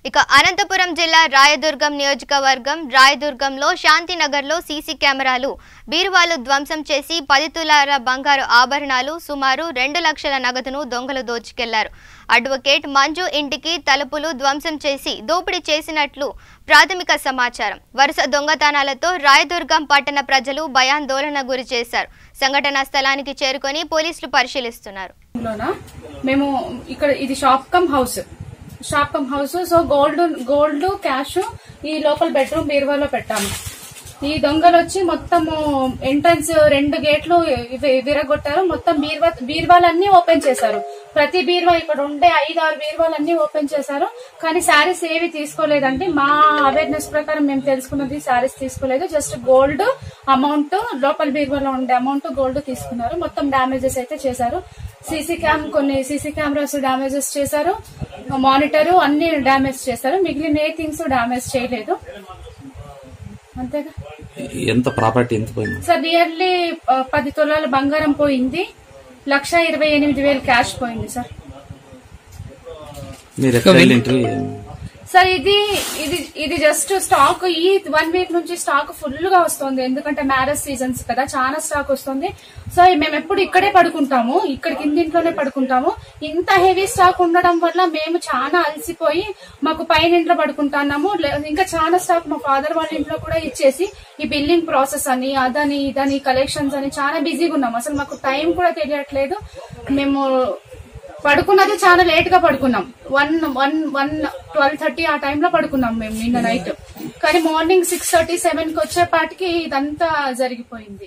ఇక అనంతపురం జిల్లా రాయదుర్గం నియోజకవర్గం రాయదుర్గంలో శాంతినగర్లో సీసీ కెమెరాలు బీరువాలు ధ్వంసం చేసి 10 తులాల బంగారు ఆభరణాలు సుమారు 2 లక్షల నగదును దొంగలు దోచుకెళ్లారు. అడ్వకేట్ మంజు ఇంటికి తలుపులు ధ్వంసం చేసి దోపిడీ చేసినట్లు ప్రాథమిక సమాచారం. వరుస దొంగతనాలతో రాయదుర్గం పట్టణ ప్రజలు భయాందోళన గురి చేశారు. సంఘటనా స్థలానికి చేరుకొని పోలీసులు పరిశీలిస్తున్నారు. మేము ఇక్కడ ఇది shop come house so gold cash ఈ లోపల బెడ్రూమ్ బీరువాలో పెట్టాము. ఈ దొంగలు వచ్చి మొత్తము ఎంట్రన్స్ 2 గేట్లు విరగొట్టారు. మొత్తం బీరువాలన్నీ ఓపెన్ చేశారు. ప్రతి బీరువా ఇక్కడ ఉండే 5-6 బీరువాలన్నీ ఓపెన్ చేశారు. కానీ శారీస్ ఏవి తీసుకోలేదండి. మా అవేర్నెస్ ప్రకారం మేము తెలుసుకున్నది శారీస్ తీసుకోలేదు. జస్ట్ గోల్డ్ అమౌంట్ లోపల బీరువాలో ఉండే అమౌంట్ గోల్డ్ తీసుకున్నారు. మొత్తం డామేజెస్ అయితే చేశారు. కొన్ని సీసీ కెమెరాస్ డామేజెస్ చేశారు. మానిటర్ అన్ని డామేజ్ చేశారు. మిగిలిన ఏ థింగ్స్ డామేజ్ చేయలేదు. అంతేగా. ఎంత ప్రాపర్టీ ఎంత పోయింది సార్? నియర్లీ 10 తులాల బంగారం పోయింది. 1,28,000 క్యాష్ పోయింది సార్. సార్ ఇది జస్ట్ స్టాక్ ఈ 1 వీక్ నుంచి స్టాక్ ఫుల్ గా వస్తుంది. ఎందుకంటే మ్యారేజ్ సీజన్స్ కదా, చాలా స్టాక్ వస్తుంది. సో మేము ఎప్పుడు ఇక్కడే పడుకుంటాము, ఇక్కడ కిందింట్లోనే పడుకుంటాము. ఇంత హెవీ స్టాక్ ఉండడం వల్ల మేము చాలా అలసిపోయి మాకు పైన ఇంట్లో పడుకుంటున్నాము. ఇంకా చాలా స్టాక్ మా ఫాదర్ వాళ్ళ ఇంట్లో కూడా ఇచ్చేసి ఈ బిల్లింగ్ ప్రాసెస్ అని అదని ఇదని కలెక్షన్స్ అని చాలా బిజీగా ఉన్నాం. అసలు మాకు టైం కూడా తెలియట్లేదు. మేము పడుకున్నది చాలా లేట్ గా పడుకున్నాం. 12:30 ఆ టైంలో పడుకున్నాం మేము నిన్న నైట్. కానీ మార్నింగ్ 6:30, 7కి వచ్చేపాటికి ఇదంతా జరిగిపోయింది.